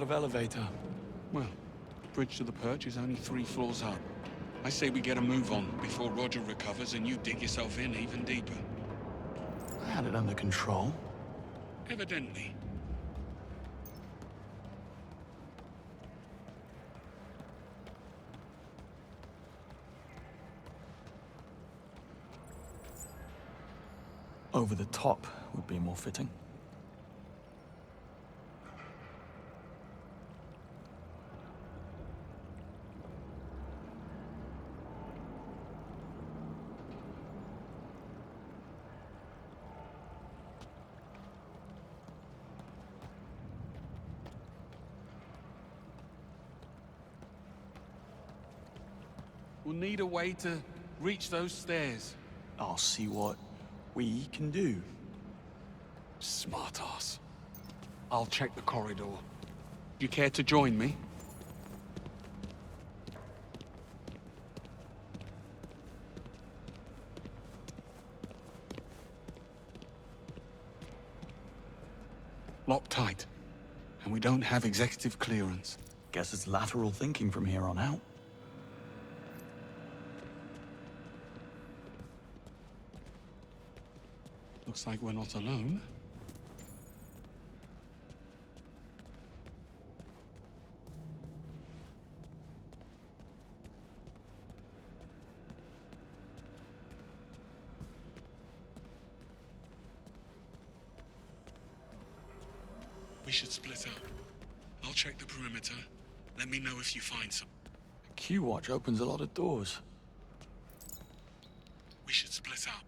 of elevator. Well, bridge to the perch is only 3 floors up. I say we get a move on before Roger recovers and you dig yourself in even deeper. I had it under control. Evidently. Over the top would be more fitting. We'll need a way to reach those stairs. I'll see what we can do. Smart ass. I'll check the corridor. You care to join me? Locked tight. And we don't have executive clearance. Guess it's lateral thinking from here on out. Looks like we're not alone. We should split up. I'll check the perimeter. Let me know if you find some. Q-Watch opens a lot of doors. We should split up.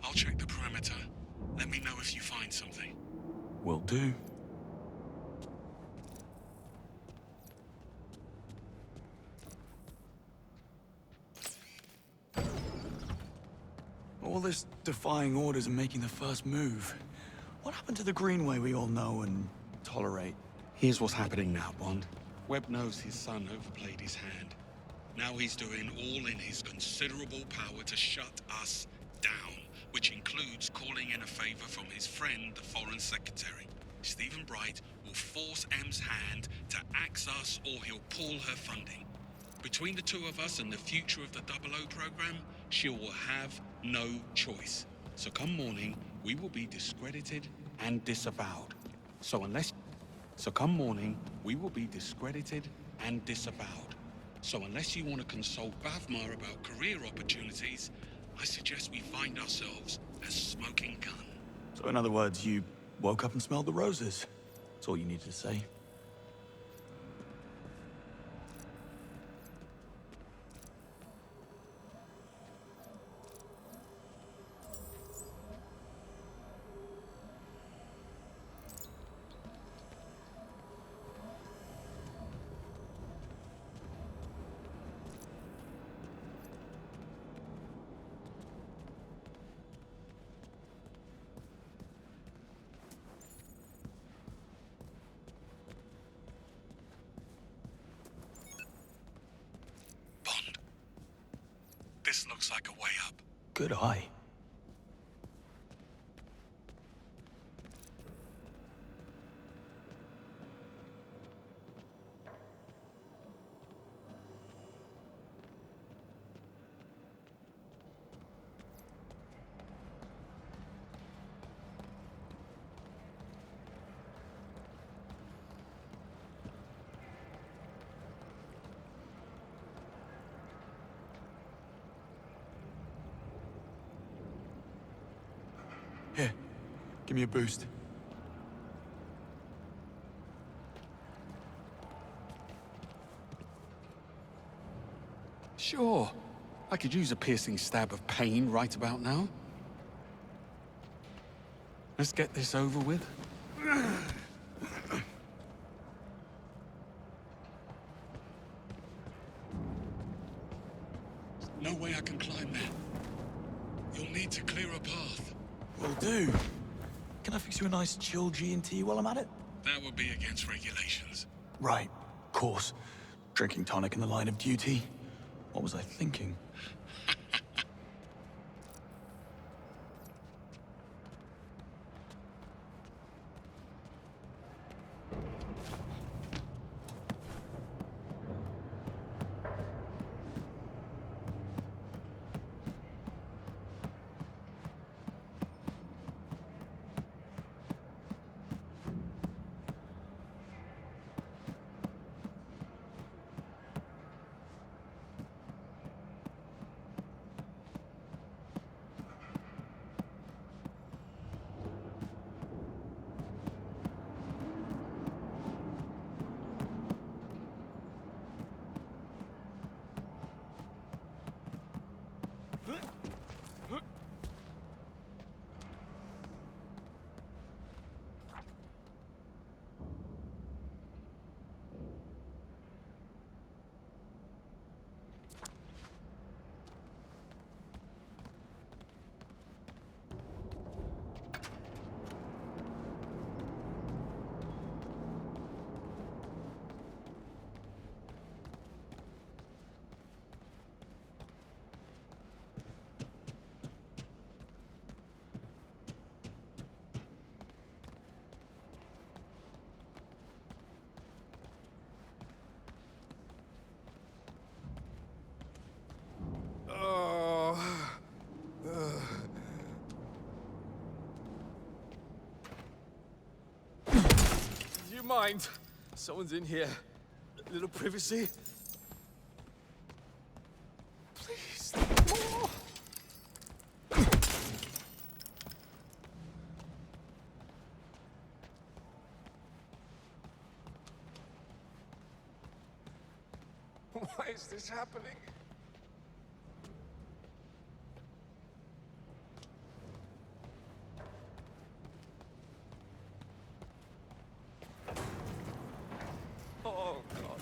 I'll check the perimeter. Let me know if you find something. Will do. All this defying orders and making the first move. What happened to the Greenway we all know and tolerate? Here's what's happening now, Bond. Webb knows his son overplayed his hand. Now he's doing all in his considerable power to shut us down, which includes calling in a favor from his friend, the Foreign Secretary. Stephen Bright will force M's hand to axe us or he'll pull her funding. Between the two of us and the future of the 00 program, she will have no choice. So come morning, we will be discredited and disavowed. So come morning, we will be discredited and disavowed. So unless you want to consult Bavmar about career opportunities, I suggest we find ourselves a smoking gun. So in other words, you woke up and smelled the roses. That's all you needed to say. This looks like a way up. Good eye. Here, give me a boost. Sure. I could use a piercing stab of pain right about now. Let's get this over with. No way I can climb that. You'll need to clear a path. Will do. Can I fix you a nice chill G&T while I'm at it? That would be against regulations. Right, of course. Drinking tonic in the line of duty. What was I thinking? mind. Someone's in here. A little privacy. Please, more. Why is this happening? Oh, God.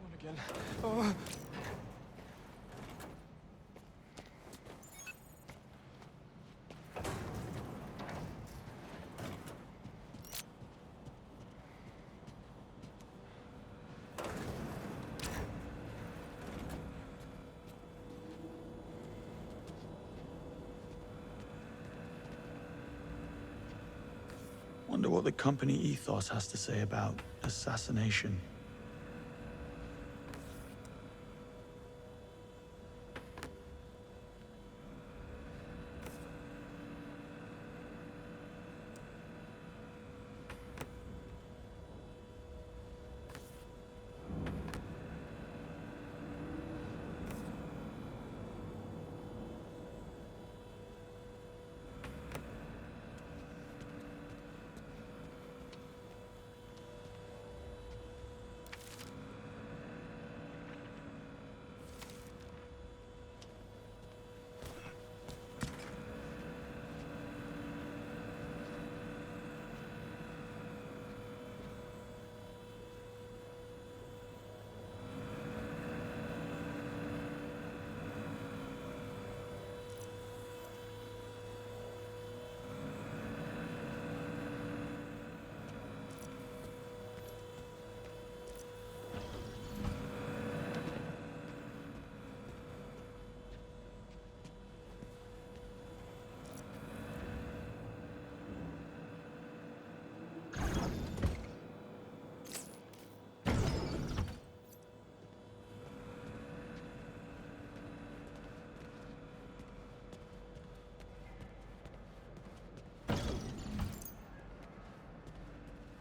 Not again. Oh. Wonder what the company ethos has to say about assassination.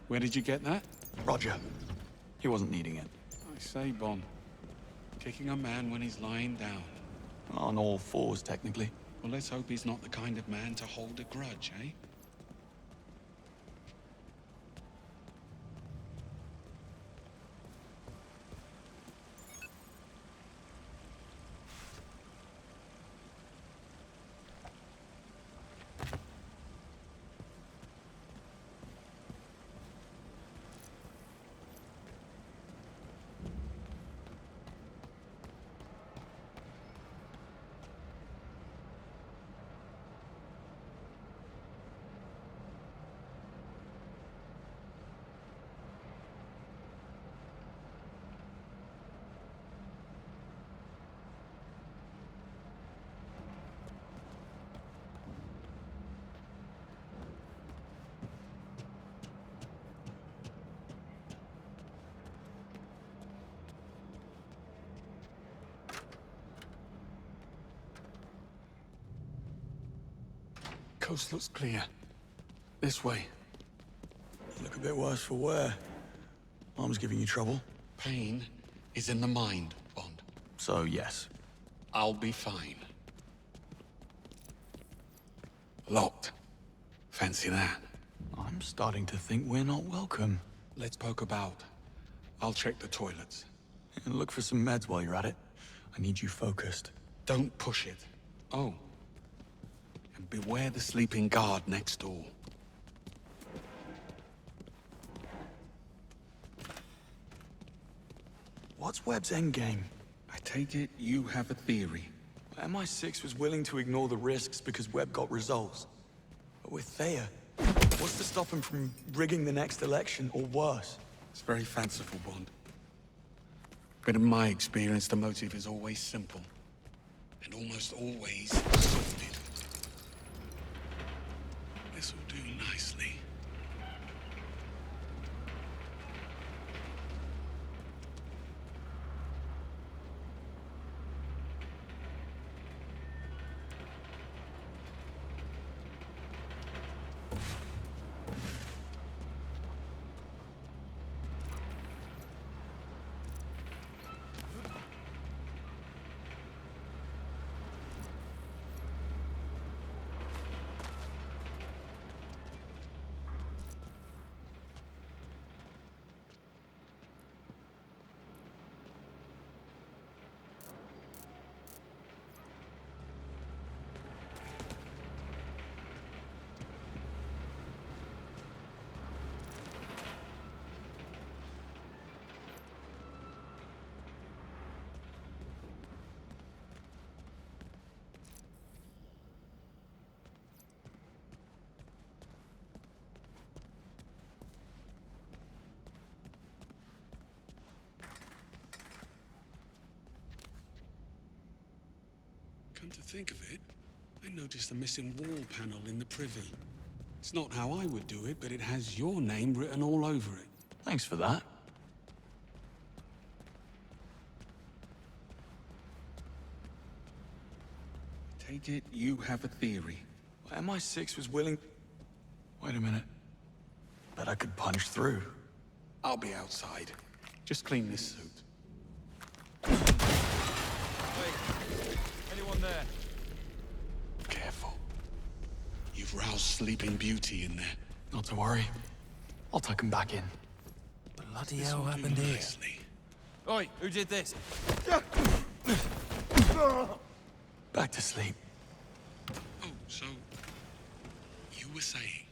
Where did you get that? Roger. He wasn't needing it. I say, Bond. Kicking a man when he's lying down. On all fours, technically. Well, let's hope he's not the kind of man to hold a grudge, eh? Coast looks clear. This way. Look a bit worse for wear. Arm's giving you trouble. Pain is in the mind, Bond. So, yes. I'll be fine. Locked. Fancy that. I'm starting to think we're not welcome. Let's poke about. I'll check the toilets. And look for some meds while you're at it. I need you focused. Don't push it. Oh. And beware the sleeping guard next door. What's Webb's endgame? I take it you have a theory. MI6 was willing to ignore the risks because Webb got results. But with Thayer, what's to stop him from rigging the next election, or worse? It's very fanciful, Bond. But in my experience, the motive is always simple. And almost always sordid. This'll do nicely. Come to think of it, I noticed a missing wall panel in the privy. It's not how I would do it, but it has your name written all over it. Thanks for that. Take it you have a theory. MI6 was willing... Wait a minute. Bet I could punch through. I'll be outside. Just clean this suit. Hey, anyone there? Careful. You've roused Sleeping Beauty in there. Not to worry. I'll tuck him back in. Bloody This hell will do happened here? nicely. Oi, who did this? Back to sleep. Oh, so... You were saying?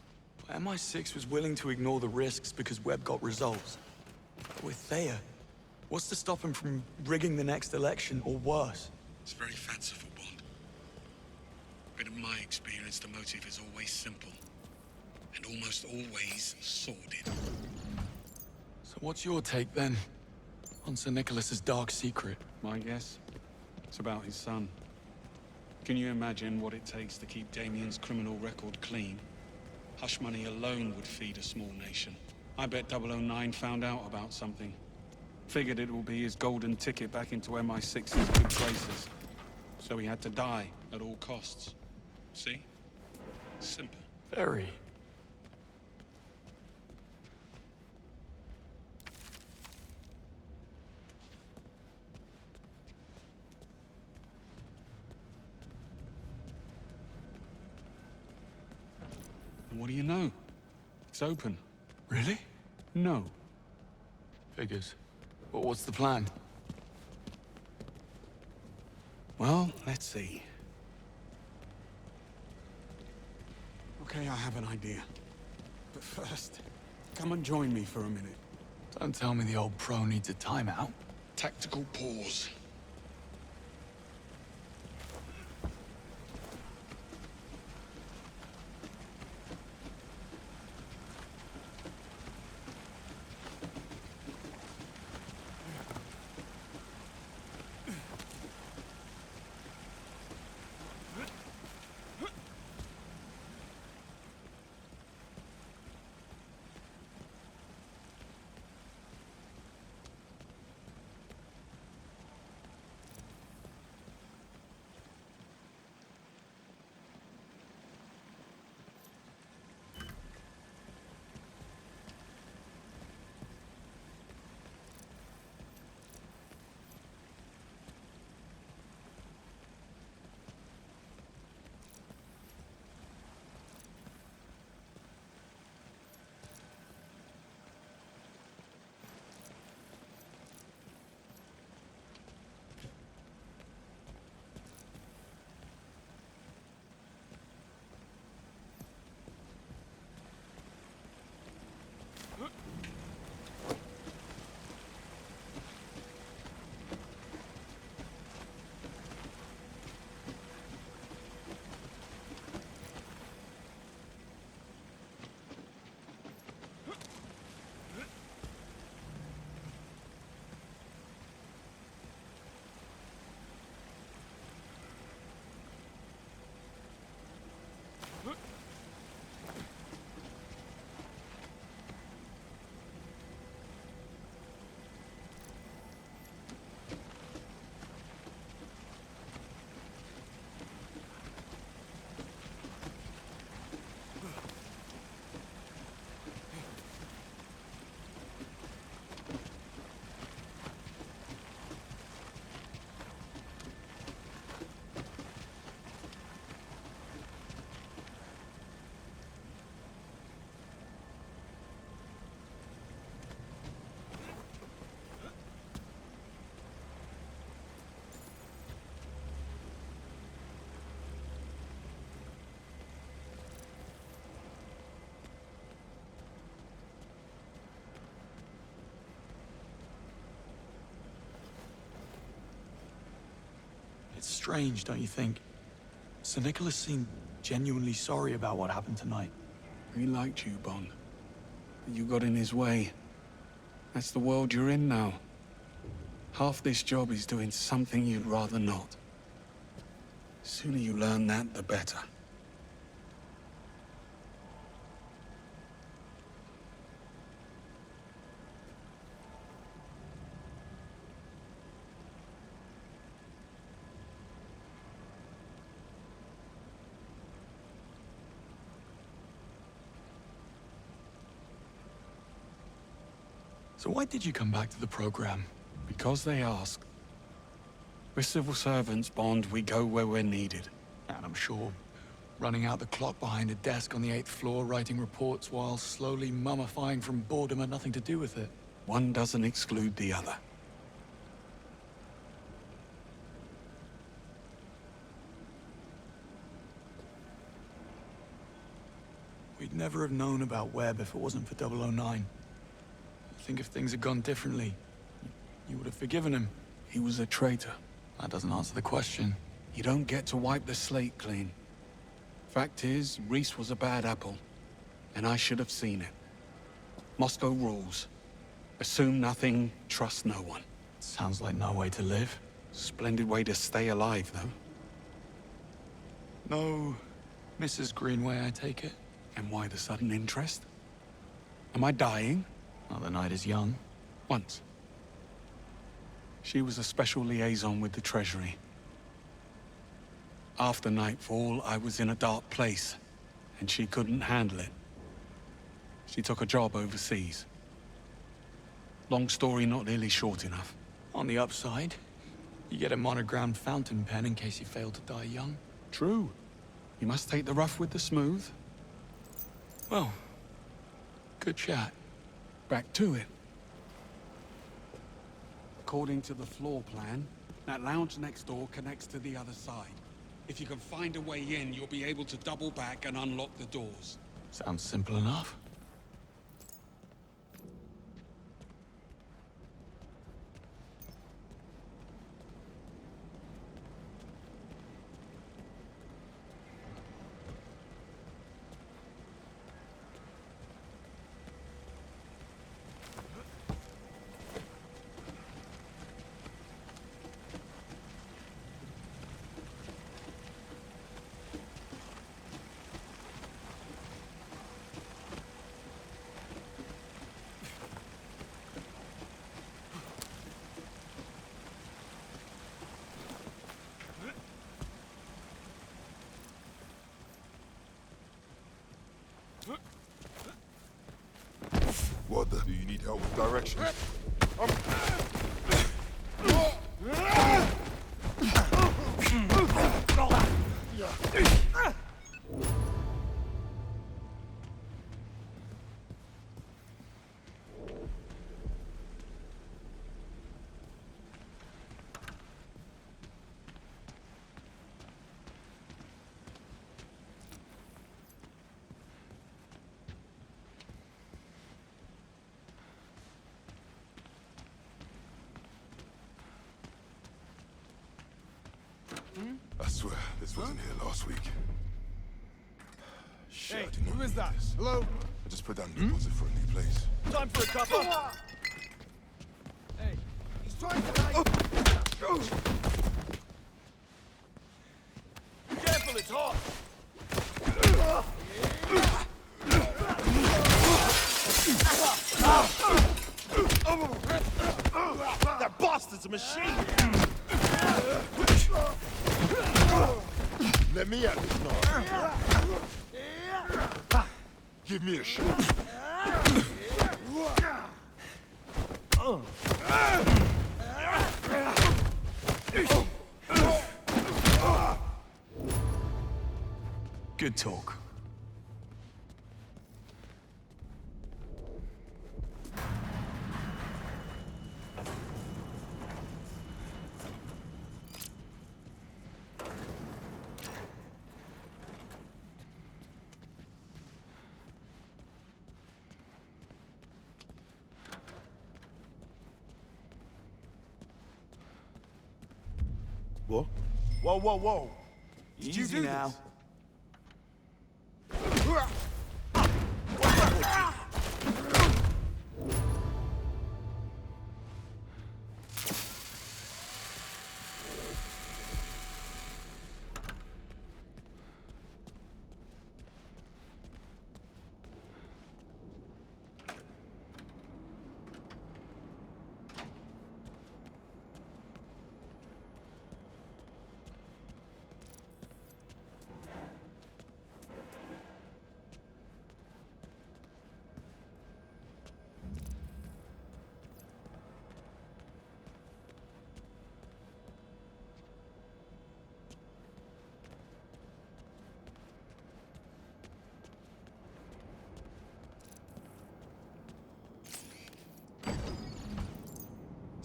MI6 was willing to ignore the risks because Webb got results. But with Thea, what's to stop him from rigging the next election, or worse? It's very fanciful, Bond. But in my experience, the motive is always simple. And almost always sordid. So what's your take, then? On Sir Nicholas's dark secret? My guess? It's about his son. Can you imagine what it takes to keep Damien's criminal record clean? Hush money alone would feed a small nation. I bet 009 found out about something. Figured it will be his golden ticket back into MI6's good graces. So he had to die at all costs. See? Simple. Very. And what do you know? It's open. Really? No. Figures. But what's the plan? Well, let's see. Okay, I have an idea. But first, come and join me for a minute. Don't tell me the old pro needs a timeout. Tactical pause. It's strange, don't you think? Sir Nicholas seemed genuinely sorry about what happened tonight. He liked you, Bond. But you got in his way. That's the world you're in now. Half this job is doing something you'd rather not. Sooner you learn that, the better. So why did you come back to the program? Because they ask. We're civil servants, Bond. We go where we're needed. And I'm sure running out the clock behind a desk on the 8th floor, writing reports while slowly mummifying from boredom had nothing to do with it. One doesn't exclude the other. We'd never have known about Webb if it wasn't for 009. I think if things had gone differently, you would have forgiven him. He was a traitor. That doesn't answer the question. You don't get to wipe the slate clean. Fact is, Reese was a bad apple, and I should have seen it. Moscow rules. Assume nothing, trust no one. Sounds like no way to live. Splendid way to stay alive, though. No, Mrs. Greenway, I take it. And why the sudden interest? Am I dying? Oh, the night is young. Once. She was a special liaison with the Treasury. After nightfall, I was in a dark place, and she couldn't handle it. She took a job overseas. Long story, not nearly short enough. On the upside, you get a monogrammed fountain pen in case you fail to die young. True. You must take the rough with the smooth. Well, good chat. Back to it. According to the floor plan, that lounge next door connects to the other side. If you can find a way in, you'll be able to double back and unlock the doors. Sounds simple enough. What the? Do you need help with directions? I swear, this wasn't here last week. Shit, I did not who is need that? this. Hello? I just put down a deposit for a new place. Time for a cuppa! Hey, he's trying to... Careful, it's hot! That bastard's a machine! Let me at this now. Give me a shot. Good talk. What? Whoa, whoa, whoa! Easy you do now. this?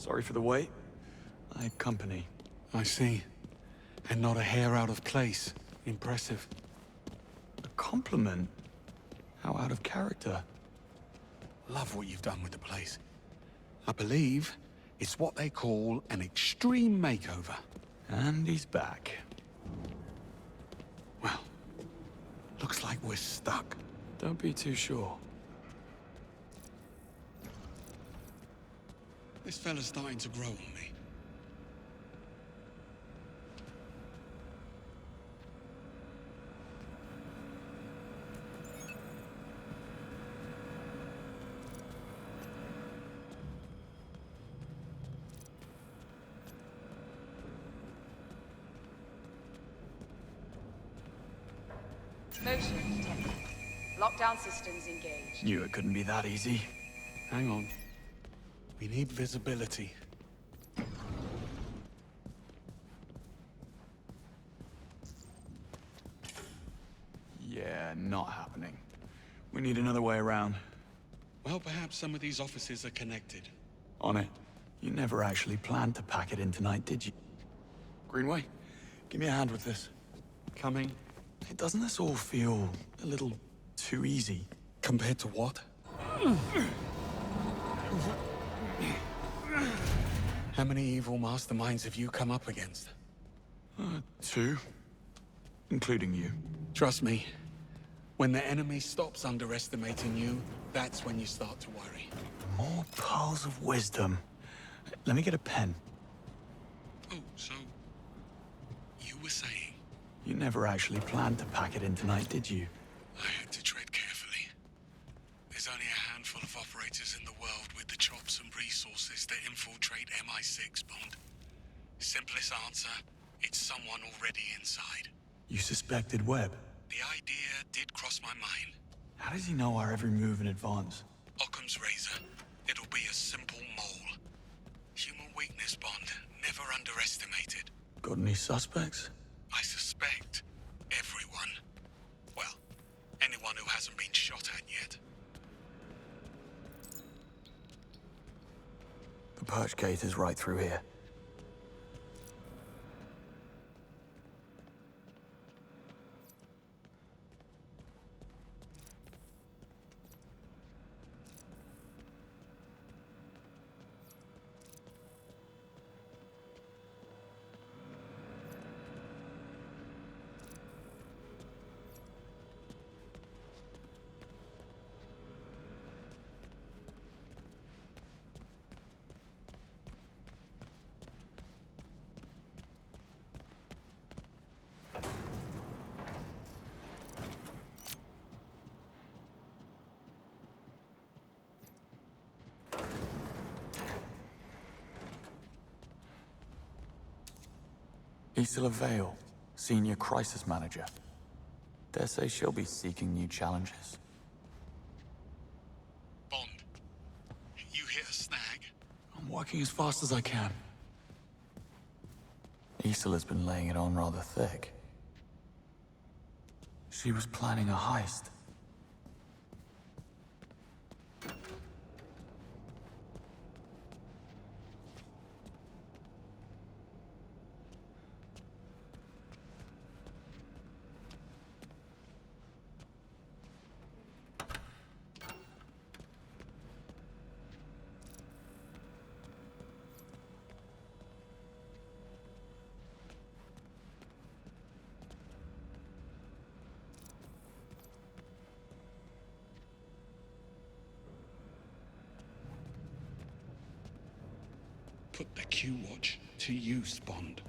Sorry for the wait. I had company. I see. And not a hair out of place. Impressive. A compliment? How out of character. Love what you've done with the place. I believe it's what they call an extreme makeover. And he's back. Well, looks like we're stuck. Don't be too sure. This fella's starting to grow on me. Motion detected. Lockdown systems engaged. Knew it couldn't be that easy. Hang on. We need visibility. Yeah, not happening. We need another way around. Well, perhaps some of these offices are connected. On it. You never actually planned to pack it in tonight, did you? Greenway, give me a hand with this. Coming. Hey, doesn't this all feel a little too easy? Compared to what? How many evil masterminds have you come up against? 2. Including you. Trust me, when the enemy stops underestimating you, that's when you start to worry. More pearls of wisdom. Let me get a pen. Oh, so... you were saying? You never actually planned to pack it in tonight, did you? I had to tread carefully. There's only a handful of operators in the world with the chops and resources to infiltrate MI6, Bond. Simplest answer, it's someone already inside. You suspected Webb. The idea did cross my mind. How does he know our every move in advance? Occam's razor. It'll be a simple mole. Human weakness, Bond. Never underestimated. Got any suspects? I suspect everyone. Well, anyone who hasn't been shot at yet. The perch gate is right through here. Isla Vale, Senior Crisis Manager. Dare say she'll be seeking new challenges. Bond, you hit a snag? I'm working as fast as I can. Isola's been laying it on rather thick. She was planning a heist. Put the Q-Watch to use, Bond.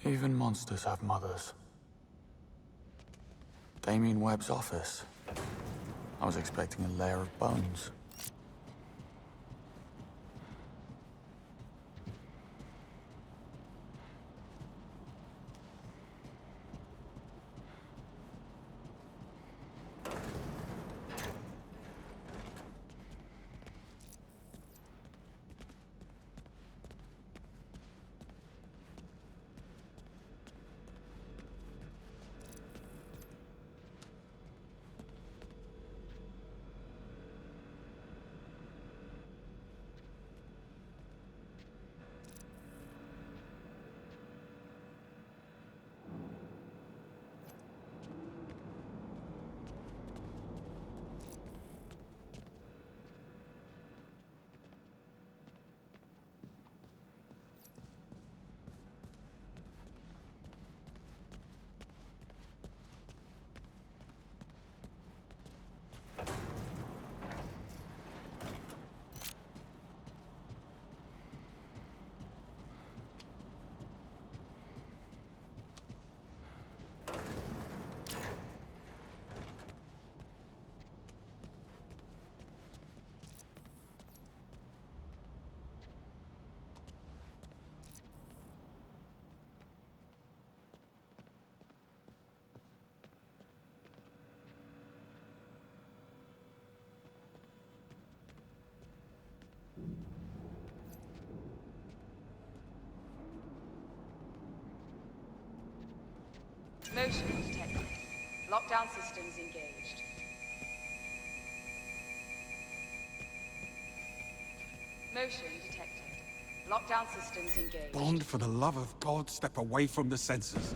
Even monsters have mothers. Damien Webb's office. I was expecting a layer of bones. Motion detected. Lockdown systems engaged. Motion detected. Lockdown systems engaged. Bond, for the love of God, step away from the sensors.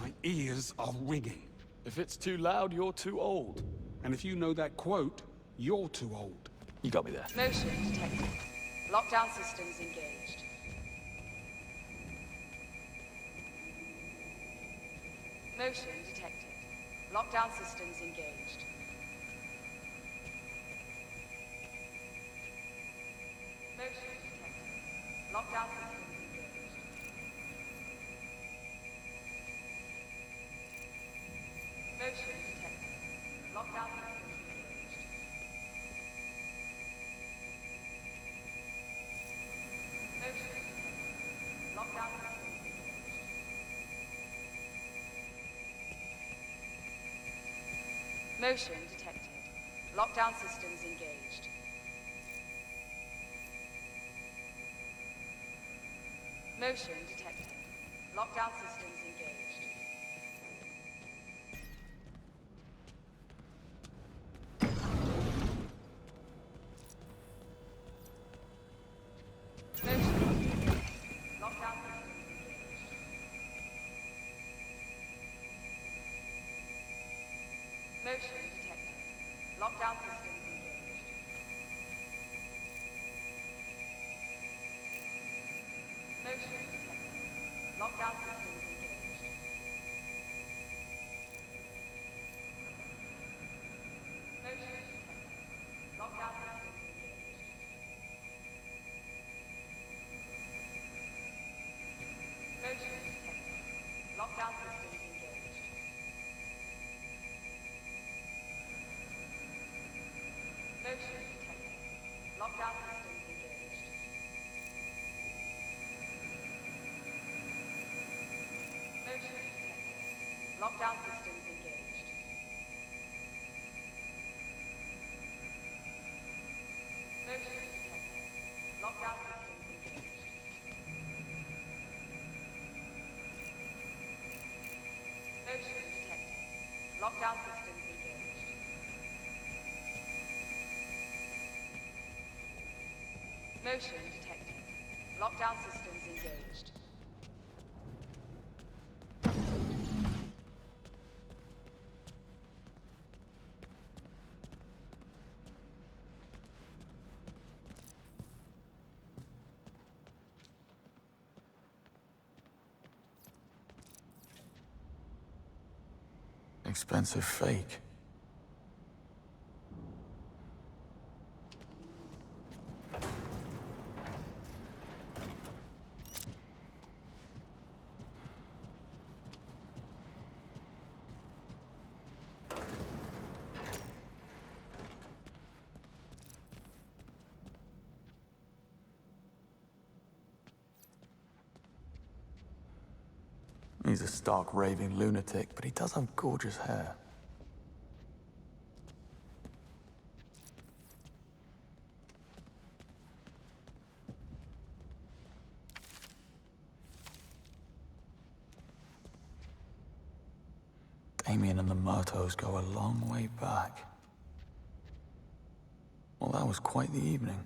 My ears are ringing. If it's too loud, you're too old. And if you know that quote, you're too old. You got me there. Motion detected. Lockdown systems engaged. Motion detected. Lockdown systems engaged. Motion detected. Lockdown systems engaged. Motion detected. Lockdown systems engaged. Motion detected. Lockdown systems engaged. Motion detected. Lockdown systems engaged. Motion detected. Lockdown systems engaged. Motion detected. Lockdown systems engaged. Motion detected. Lockdown systems engaged. Motion detected. Lockdown systems engaged. Motion detected. Lockdown systems engaged. Motion detected. Lockdown systems engaged. Motion detected. Lockdown systems engaged. Motion detected. Lockdown systems engaged. Motion detected. Lockdown systems engaged. Motion detected. Lockdown systems engaged. Motion detected. Lockdown systems engaged. Expensive fake. He's a stark raving lunatic, but he does have gorgeous hair. Damien and the Murtos go a long way back. Well, that was quite the evening.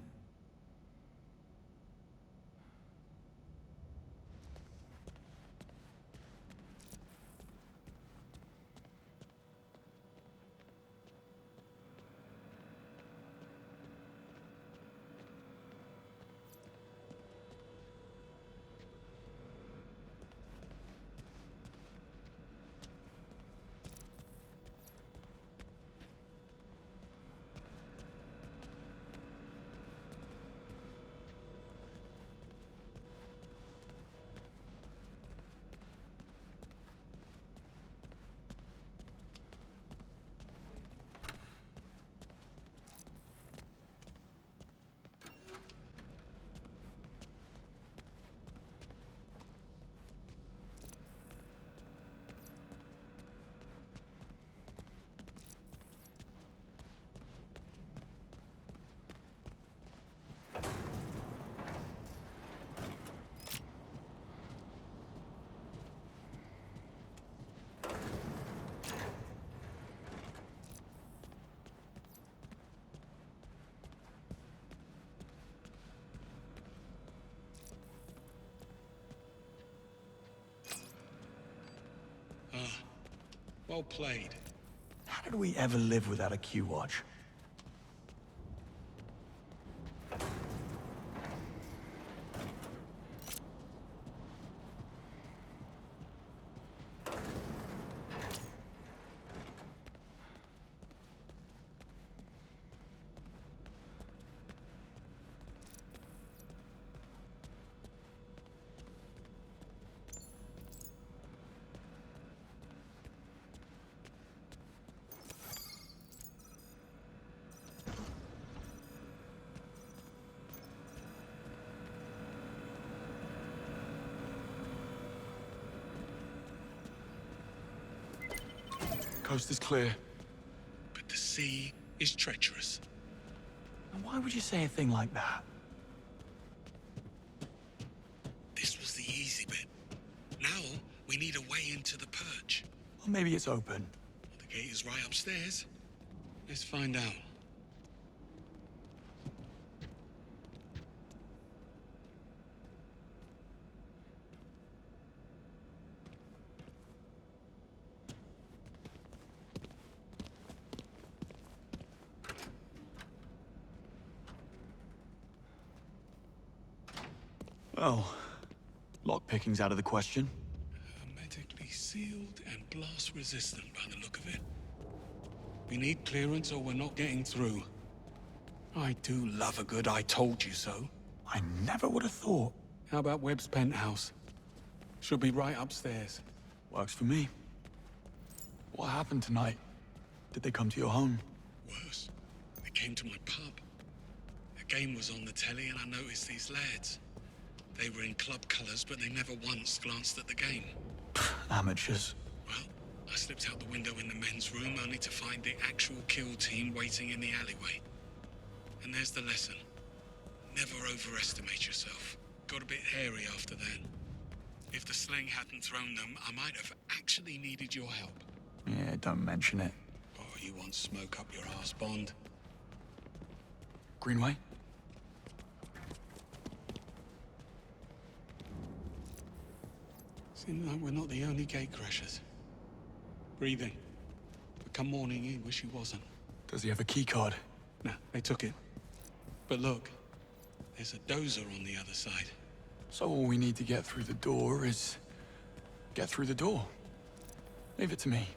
Well played. How did we ever live without a Q-Watch? Coast is clear. But the sea is treacherous. And why would you say a thing like that? This was the easy bit. Now, we need a way into the perch. Well, maybe it's open. The gate is right upstairs. Let's find out. Well, lockpicking's out of the question. Hermetically sealed and blast resistant by the look of it. We need clearance or we're not getting through. I do love a good I told you so. I never would have thought. How about Webb's penthouse? Should be right upstairs. Works for me. What happened tonight? Did they come to your home? Worse, they came to my pub. A game was on the telly and I noticed these lads. They were in club colours, but they never once glanced at the game. Amateurs. Well, I slipped out the window in the men's room only to find the actual kill team waiting in the alleyway. And there's the lesson. Never overestimate yourself. Got a bit hairy after that. If the sling hadn't thrown them, I might have actually needed your help. Yeah, don't mention it. Oh, you want smoke up your arse, Bond? Greenway? Seems like we're not the only gatecrashers. Breathing. But come morning, he wish he wasn't. Does he have a keycard? Nah, they took it. But look, there's a dozer on the other side. So all we need to get through the door is... get through the door. Leave it to me.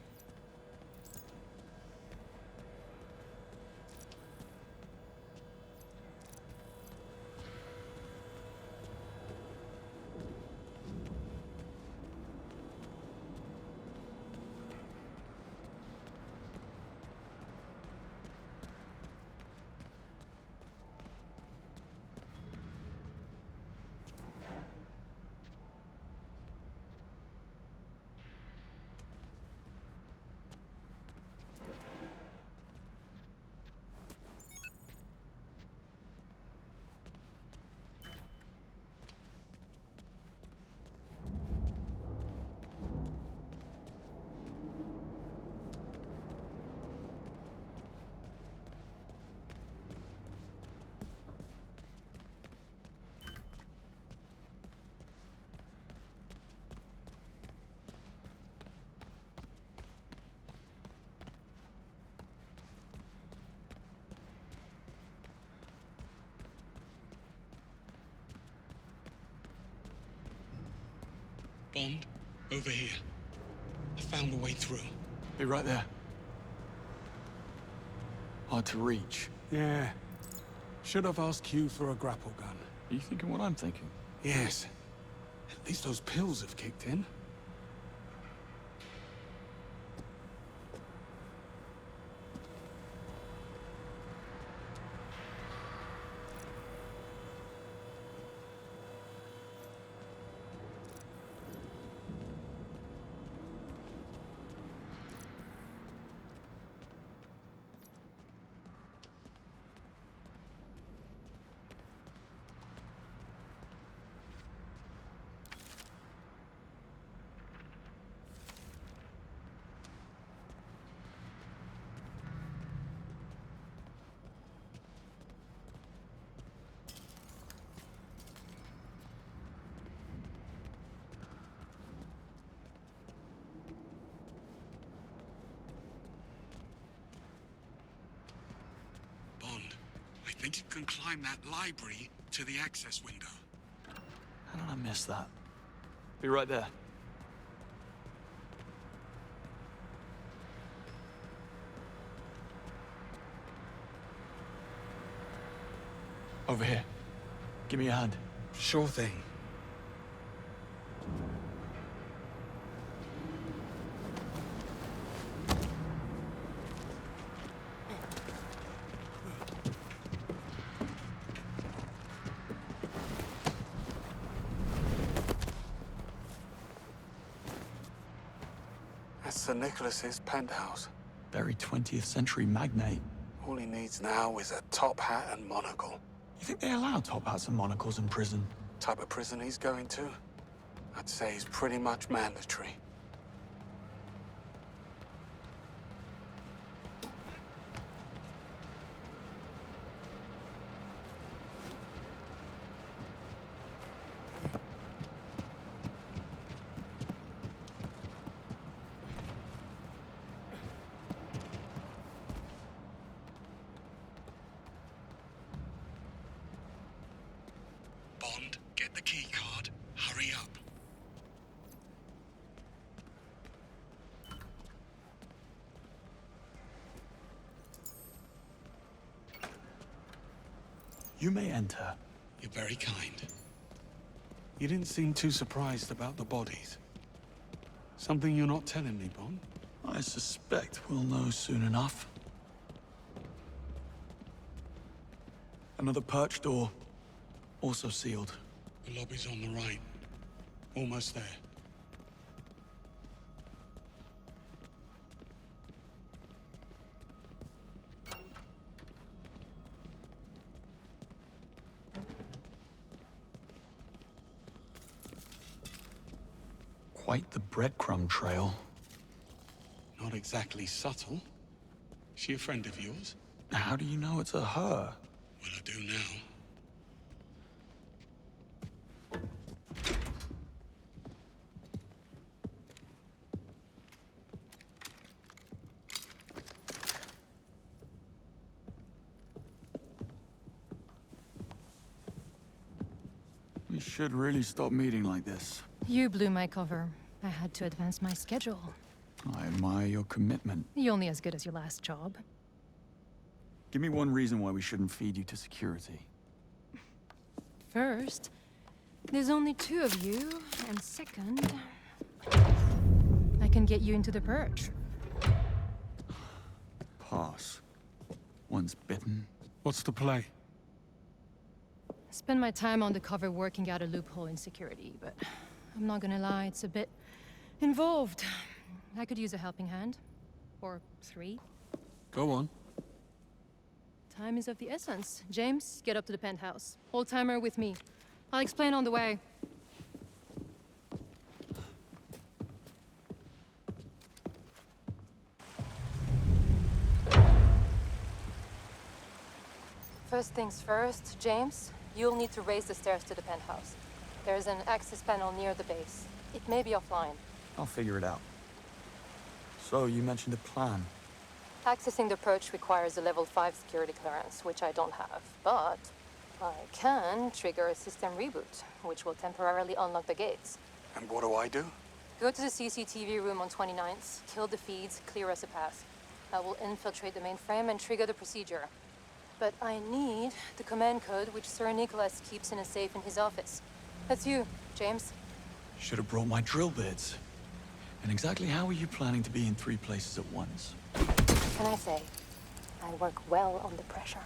Bond, over here. I found the way through. Be right there. Hard to reach. Yeah. Should have asked Q for a grapple gun. Are you thinking what I'm thinking? Yes. At least those pills have kicked in. Bond, I think you can climb that library to the access window. How did I miss that? Be right there. Over here. Give me a hand. Sure thing. That's Sir Nicholas's penthouse. Very 20th century magnate. All he needs now is a top hat and monocle. You think they allow top hats and monocles in prison? Type of prison he's going to? I'd say he's pretty much mandatory. Bond, get the key card. Hurry up. You may enter. You're very kind. You didn't seem too surprised about the bodies. Something you're not telling me, Bond? I suspect we'll know soon enough. Another perch door. Also sealed. The lobby's on the right. Almost there. Quite the breadcrumb trail. Not exactly subtle. She a friend of yours? How do you know it's a her? Well, I do now. We should really stop meeting like this. You blew my cover. I had to advance my schedule. I admire your commitment. You're only as good as your last job. Give me one reason why we shouldn't feed you to security. First, there's only 2 of you, and second, I can get you into the purge. Pass. Once bitten. What's the play? Spend my time on the cover working out a loophole in security, but I'm not gonna lie, it's a bit involved. I could use a helping hand. Or 3. Go on. Time is of the essence. James, get up to the penthouse. Old-timer with me. I'll explain on the way. First things first, James, you'll need to raise the stairs to the penthouse. There's an access panel near the base. It may be offline. I'll figure it out. So, you mentioned a plan. Accessing the perch requires a level 5 security clearance, which I don't have. But I can trigger a system reboot, which will temporarily unlock the gates. And what do I do? Go to the CCTV room on 29th, kill the feeds, clear us a path. I will infiltrate the mainframe and trigger the procedure. But I need the command code which Sir Nicholas keeps in a safe in his office. That's you, James. Should have brought my drill bits. And exactly how are you planning to be in 3 places at once? Can I say, I work well under pressure.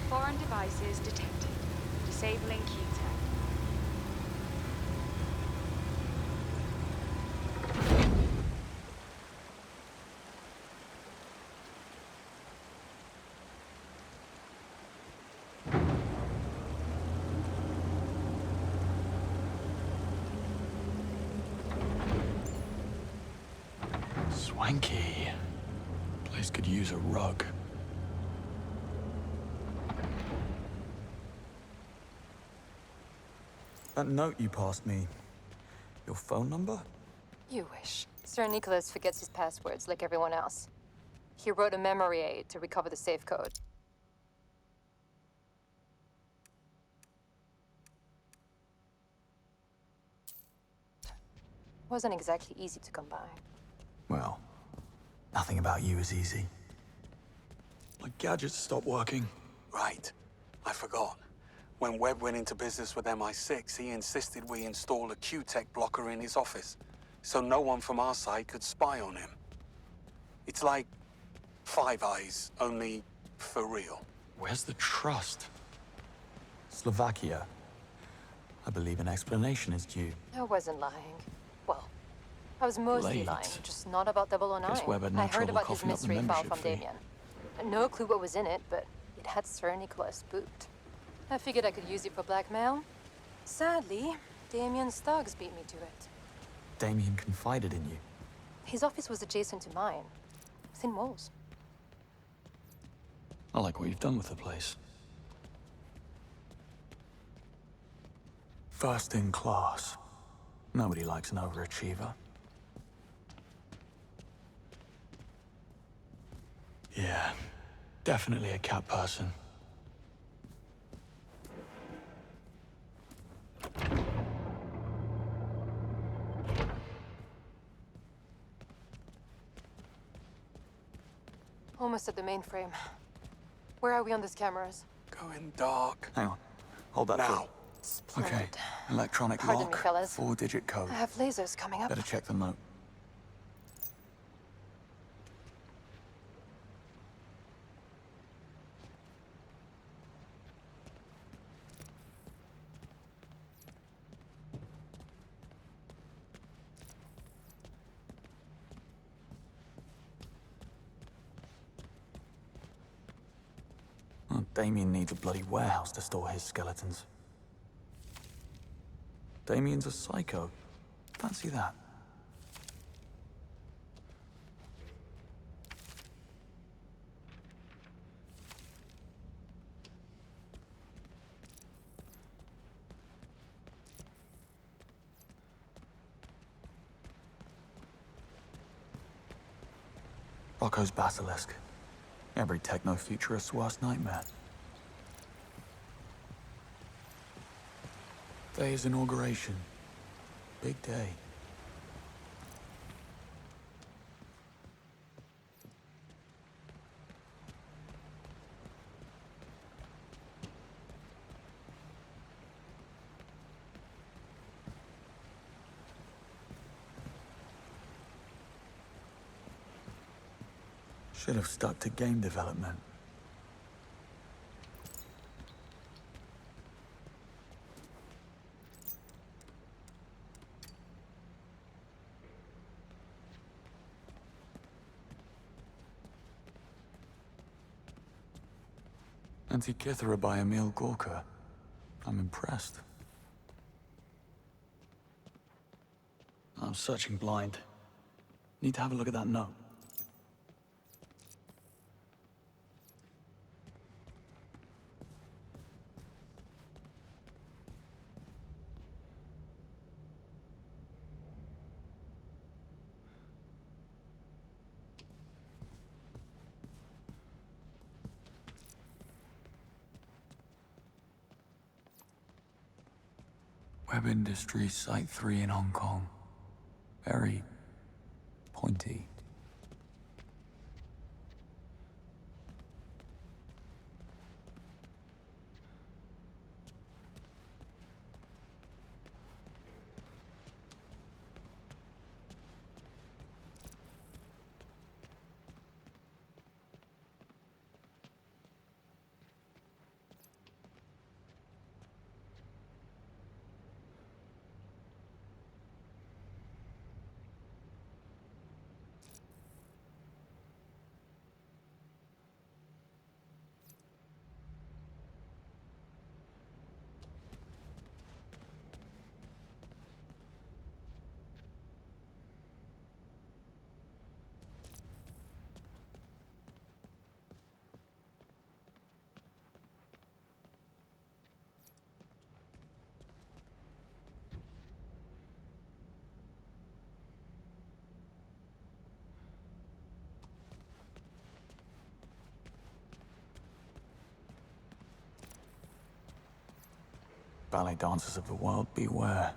Foreign devices detected. Disabling key tag. Swanky. Place could use a rug. That note you passed me, your phone number? You wish. Sir Nicholas forgets his passwords like everyone else. He wrote a memory aid to recover the safe code. Wasn't exactly easy to come by. Well, nothing about you is easy. My gadgets stopped working. Right. I forgot. When Webb went into business with MI6, he insisted we install a Q-Tech blocker in his office, so no one from our side could spy on him. It's like Five Eyes, only for real. Where's the trust? Slovakia. I believe an explanation is due. I wasn't lying. Well, I was mostly Late. lying, just not about 009. Guess Webb had no I heard trouble about his coughing up the mystery file membership from fee. Damien. No clue what was in it, but it had Sir Nicholas spooked. I figured I could use it for blackmail. Sadly, Damien's thugs beat me to it. Damien confided in you. His office was adjacent to mine. Thin walls. I like what you've done with the place. First in class. Nobody likes an overachiever. Yeah, definitely a cat person. Almost at the mainframe. Where are we on these cameras? Going dark. Hang on. Hold that Now. thought. Splendid. Okay. Electronic Pardon me, lock. fellas. 4-digit code. I have lasers coming up. Better check the note. Oh, Damien needs a bloody warehouse to store his skeletons. Damien's a psycho. Fancy that. Rocco's basilisk. Every techno-futurist's worst nightmare. Day is inauguration. Big day. Should have stuck to game development. Antikythera by Emil Gorka. I'm impressed. I'm searching blind. Need to have a look at that note. Web Industries Site 3 in Hong Kong. Very pointy. Ballet dancers of the world, beware.